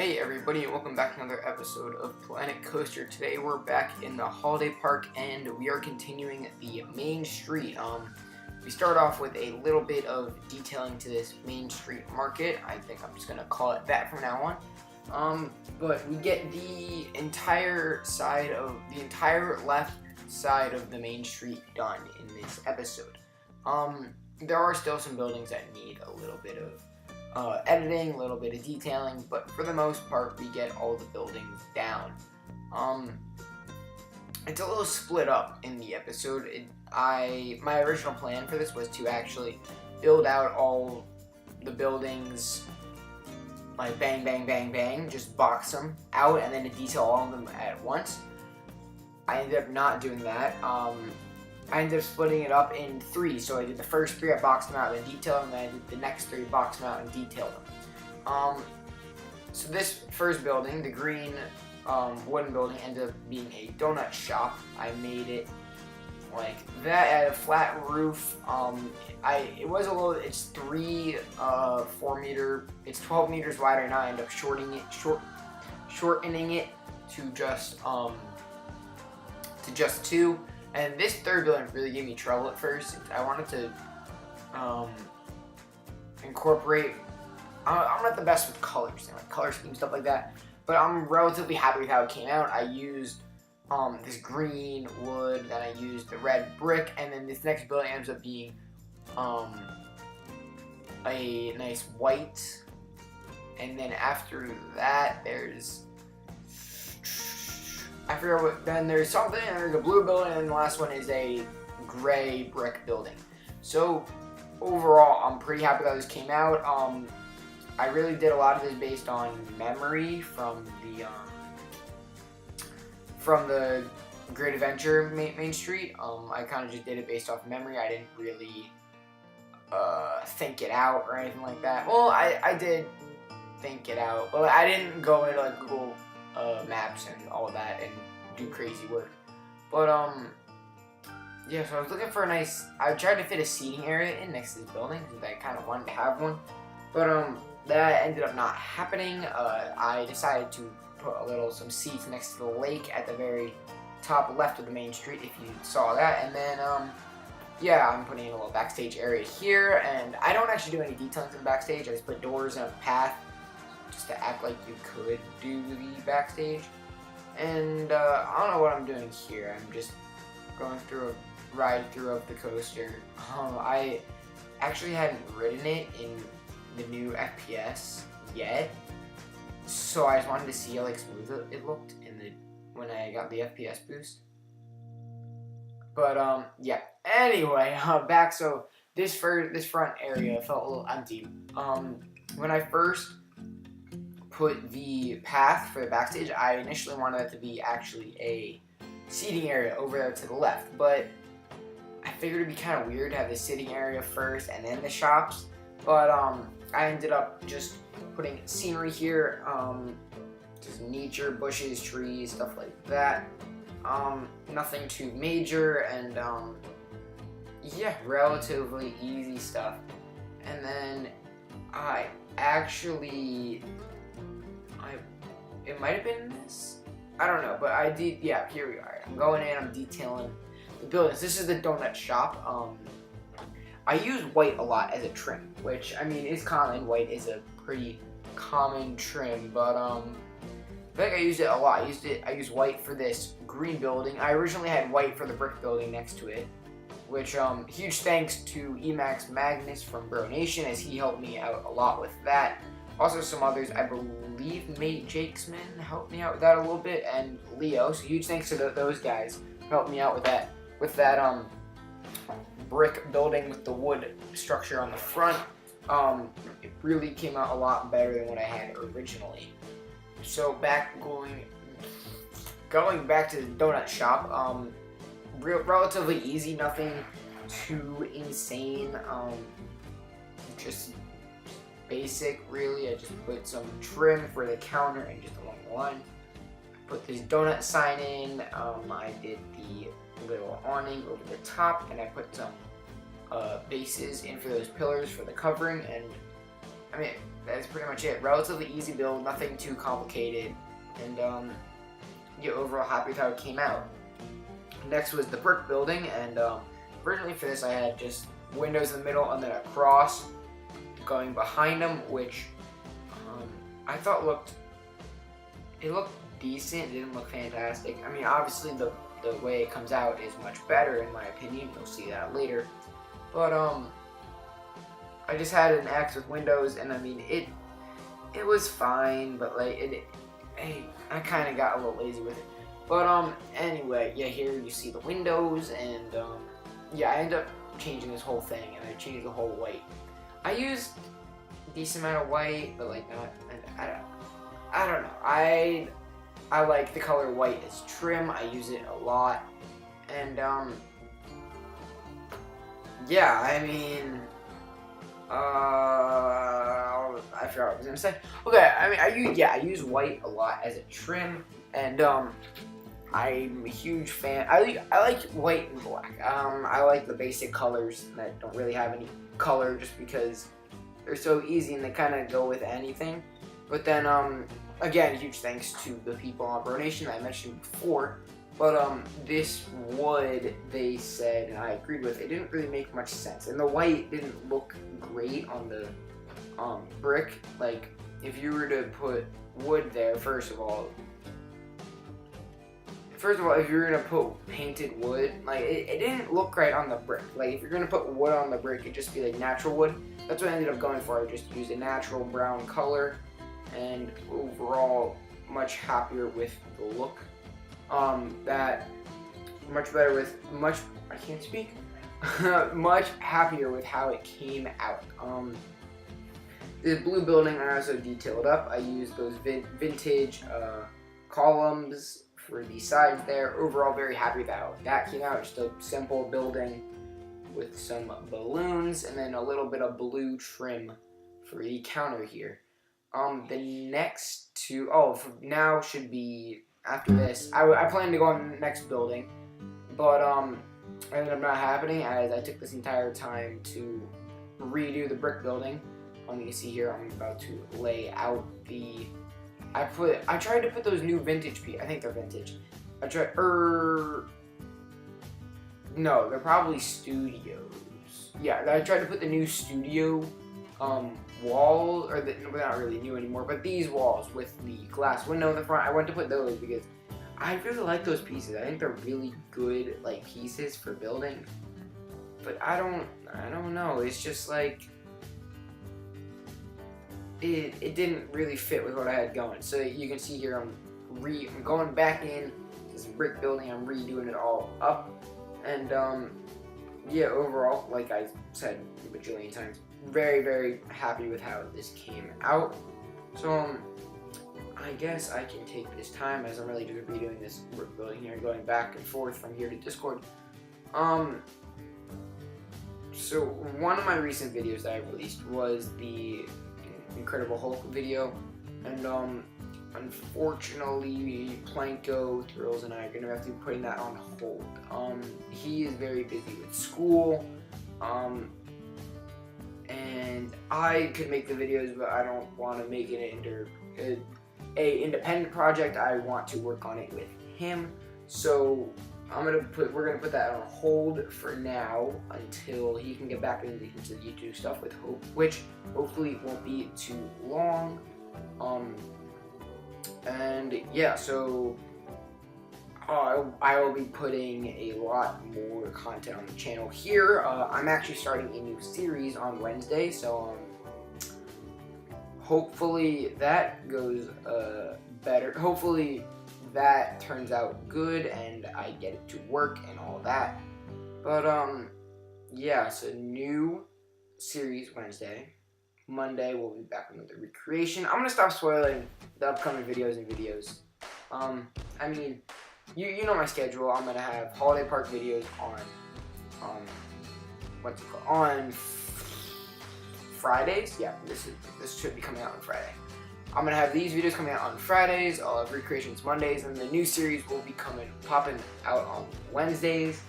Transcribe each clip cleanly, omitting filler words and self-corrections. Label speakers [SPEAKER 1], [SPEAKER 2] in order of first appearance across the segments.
[SPEAKER 1] Hey everybody, and welcome back to another episode of Planet Coaster. Today we're back in the holiday park and we are continuing the main street. We start off with a little bit of detailing to this main street market. I think I'm just gonna call it that from now on. But we get the entire left side of the main street done in this episode. There are still some buildings that need a little bit of editing, a little bit of detailing, but for the most part, we get all the buildings down. It's a little split up in the episode. My original plan for this was to actually build out all the buildings, like bang, bang, bang, bang, just box them out, and then to detail all of them at once. I ended up not doing that. I ended up splitting it up in three. So I did the first three, I boxed them out and detailed them, and then I did the next three, boxed them out and detailed them. So this first building, the green wooden building, ended up being a donut shop. I made it like that, at a flat roof. It's 4 meter, it's 12 meters wide right now. I ended up shortening it to just 2. And this third building really gave me trouble at first. I wanted to incorporate. I'm not the best with colors and like color scheme stuff like that, but I'm relatively happy with how it came out. I used this green wood, then I used the red brick, and then this next building ends up being a nice white. And then after that, there's there's something, and there's a blue building, and the last one is a gray brick building. So overall, I'm pretty happy that this came out. I really did a lot of this based on memory from the Great Adventure Main Street. I kind of just did it based off memory. I didn't really think it out or anything like that. Well, I did think it out, but I didn't go into like Google Maps and all that and do crazy work. But yeah, so I was looking for I tried to fit a seating area in next to this building because I kind of wanted to have one, but that ended up not happening. I decided to put some seats next to the lake at the very top left of the main street, if you saw that. And then yeah, I'm putting in a little backstage area here, and I don't actually do any detailing to the backstage. I just put doors and a path just to act like you could do the backstage. And I don't know what I'm doing here. I'm just going through a ride through of the coaster. I actually hadn't ridden it in the new FPS yet, so I just wanted to see how smooth it looked when I got the FPS boost. But yeah. Anyway, back. So this front area felt a little empty. When I first put the path for the backstage, I initially wanted it to be actually a seating area over there to the left, but I figured it'd be kind of weird to have the sitting area first and then the shops. But I ended up just putting scenery here, just nature, bushes, trees, stuff like that. Nothing too major, and yeah, relatively easy stuff. And then it might have been this, I don't know, but I did, yeah, here we are. I'm going in, I'm detailing the buildings. This is the donut shop. I use white a lot as a trim, which, I mean, is common. White is a pretty common trim, but I think I used it a lot. I used white for this green building. I originally had white for the brick building next to it, which, huge thanks to Emax Magnus from Bro Nation, as he helped me out a lot with that. Also, some others, I believe Mate Jakesman helped me out with that a little bit, and Leo. So huge thanks to those guys who helped me out with that. Brick building with the wood structure on the front. It really came out a lot better than what I had originally. So going back to the donut shop. Relatively easy, nothing too insane. Just basic, really. I just put some trim for the counter and just along the line. I put this donut sign in. I did the little awning over the top, and I put some bases in for those pillars for the covering. And I mean, that's pretty much it. Relatively easy build, nothing too complicated, and yeah, overall happy with how it came out. Next was the brick building, and originally for this I had just windows in the middle and then a cross going behind them, which I thought looked decent. It didn't look fantastic. I mean, obviously the way it comes out is much better in my opinion. You'll see that later. But I just had an X with windows, and I mean it was fine, but like I kind of got a little lazy with it. But anyway, yeah, here you see the windows, and yeah, I ended up changing this whole thing, and I changed the whole white. I used a decent amount of white, but like not. I don't know. I like the color white as trim. I use it a lot, and yeah, I mean, I forgot what I was gonna say. Okay, I mean, I use white a lot as a trim, and I'm a huge fan. I like white and black. I like the basic colors that don't really have any color, just because they're so easy and they kind of go with anything. But then, again, huge thanks to the people on Bro Nation that I mentioned before. But this wood, they said, and I agreed with, it didn't really make much sense. And the white didn't look great on the brick. Like, if you were to put wood there, first of all, if you're gonna put painted wood, like it didn't look right on the brick. Like if you're gonna put wood on the brick, it'd just be like natural wood. That's what I ended up going for. I just used a natural brown color, and overall much happier with the look. That much better with I can't speak. Much happier with how it came out. The blue building I also detailed up. I used those vintage columns for the sides there. Overall, very happy with how that came out. Just a simple building with some balloons and then a little bit of blue trim for the counter here. The next two, for now should be after this. I plan to go on the next building, but ended up not happening as I took this entire time to redo the brick building. You can see here I'm about to lay out the. I tried to put those new vintage pieces. I think they're vintage. No, they're probably studios. Yeah, I tried to put the new studio wall, or they're not really new anymore, but these walls with the glass window in the front. I went to put those because I really like those pieces. I think they're really good like pieces for building. But I don't know. It's just like it didn't really fit with what I had going. So you can see here I'm going back in this brick building. I'm redoing it all up, and yeah, overall, like I said a bajillion times, very, very happy with how this came out. So I guess I can take this time, as I'm really just redoing this brick building here, going back and forth from here to Discord. So one of my recent videos that I released was the Incredible Hulk video, and unfortunately Planko, Thrills, and I are going to have to be putting that on hold. He is very busy with school, and I could make the videos, but I don't want to make it into a independent project. I want to work on it with him, so we're gonna put that on hold for now until he can get back into the YouTube stuff, which hopefully won't be too long. And yeah, so I will be putting a lot more content on the channel here. I'm actually starting a new series on Wednesday, so hopefully that goes better. Hopefully that turns out good and I get it to work and all that. But yeah, so new series Wednesday. Monday we'll be back with the recreation. I'm gonna stop spoiling the upcoming videos. I mean, you know my schedule. I'm gonna have holiday park videos on on Fridays. Yeah, this should be coming out on Friday. I'm gonna have these videos coming out on Fridays. I'll have recreations Mondays, and the new series will be popping out on Wednesdays.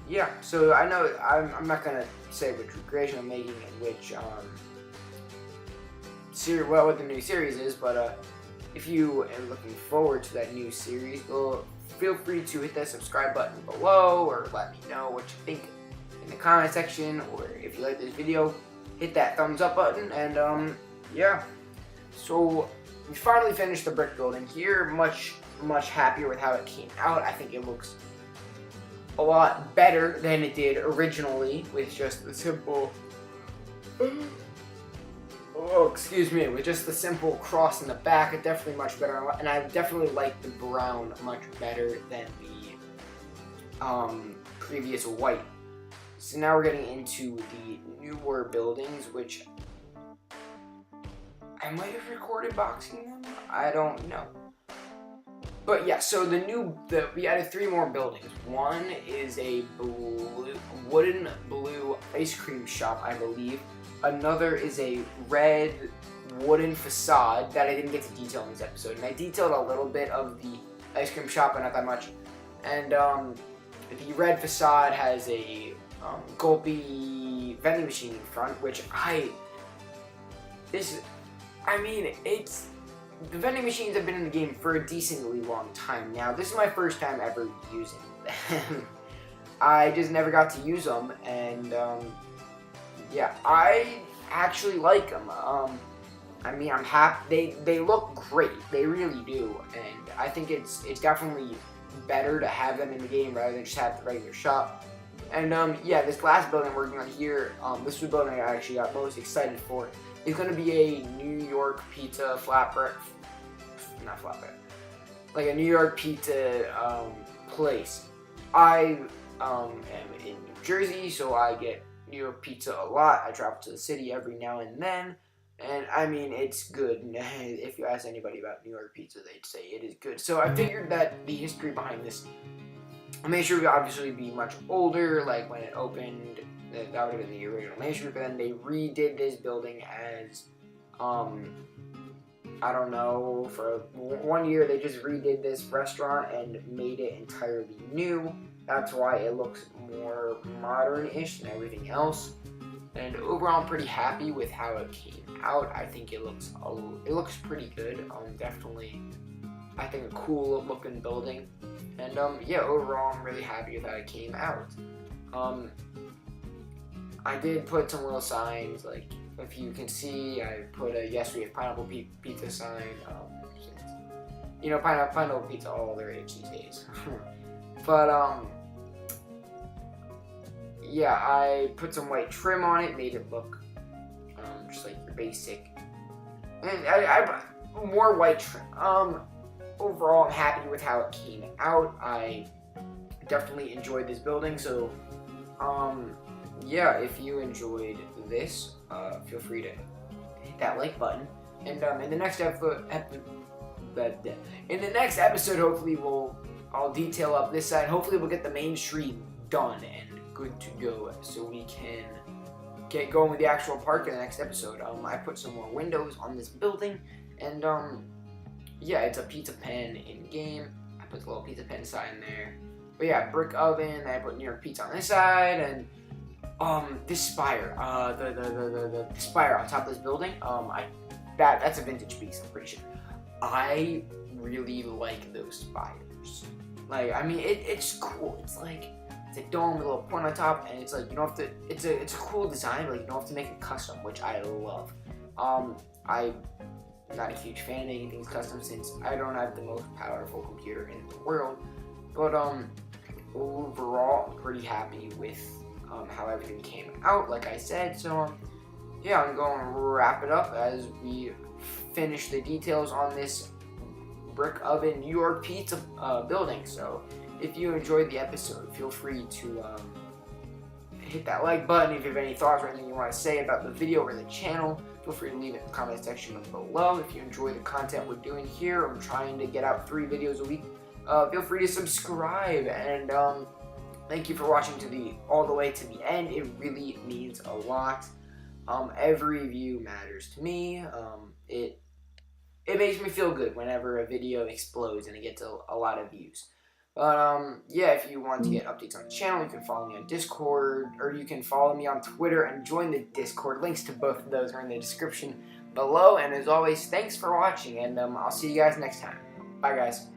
[SPEAKER 1] Yeah, so I know I'm not gonna say which recreation I'm making and which what the new series is, but if you are looking forward to that new series, well, feel free to hit that subscribe button below, or let me know what you think in the comment section, or if you like this video, hit that thumbs up button, and yeah. So we finally finished the brick building here. Much happier with how it came out. I think it looks a lot better than it did originally with just the simple with just the simple cross in the back. It's definitely much better, and I definitely like the brown much better than the previous white. So now we're getting into the newer buildings, which I might have recorded boxing them. I don't know. But yeah, so we added 3 more buildings. One is a wooden blue ice cream shop, I believe. Another is a red wooden facade that I didn't get to detail in this episode. And I detailed a little bit of the ice cream shop, but not that much. And the red facade has a Gulpy vending machine in front, which the vending machines have been in the game for a decently long time now. This is my first time ever using them. I just never got to use them, and yeah, I actually like them. I'm happy. They look great. They really do, and I think it's definitely better to have them in the game rather than just have the regular shop. And yeah, this last building I'm working on here, this was the building I actually got most excited for. It's going to be a New York pizza like a New York pizza place. I am in New Jersey, so I get New York pizza a lot. I travel to the city every now and then, and I mean, it's good. If you ask anybody about New York pizza, they'd say it is good. So I figured that the history behind this, Main Street would obviously be much older, like when it opened. That would have been the original Main Street, but then they redid this building as, I don't know, for 1 year they just redid this restaurant and made it entirely new. That's why it looks more modern-ish than everything else. And overall, I'm pretty happy with how it came out. I think it looks pretty good. Definitely, I think a cool looking building. And yeah, overall, I'm really happy with how it came out. I did put some little signs, like, if you can see, I put a yes, we have pineapple pizza sign. You know, pineapple pizza all the rage these days. But yeah, I put some white trim on it, made it look just like your basic. And I more white trim. Overall, I'm happy with how it came out. I definitely enjoyed this building, so yeah, if you enjoyed this, feel free to hit that like button. And in the next episode, hopefully I'll detail up this side. Hopefully we'll get the Main Street done and good to go, so we can get going with the actual park in the next episode. I put some more windows on this building, and yeah, it's a pizza pen in game. I put the little pizza pen sign there. But yeah, brick oven. I put New York pizza on this side, and this spire, the spire on top of this building, that's a vintage piece, I'm pretty sure. I really like those spires. Like, I mean, it's cool. It's a dome with a little point on top, and it's like, you don't have to, it's a cool design, but like, you don't have to make it custom, which I love. I'm not a huge fan of making things custom since I don't have the most powerful computer in the world, but overall, I'm pretty happy with how everything came out, like I said. So yeah, I'm going to wrap it up as we finish the details on this brick oven New York pizza building. So if you enjoyed the episode, feel free to hit that like button. If you have any thoughts or anything you want to say about the video or the channel, feel free to leave it in the comment section below. If you enjoy the content we're doing here, I'm trying to get out 3 videos a week. Feel free to subscribe, and thank you for watching all the way to the end. It really means a lot. Every view matters to me. It makes me feel good whenever a video explodes and it gets a lot of views. But yeah, if you want to get updates on the channel, you can follow me on Discord, or you can follow me on Twitter and join the Discord. Links to both of those are in the description below. And as always, thanks for watching, and I'll see you guys next time. Bye, guys.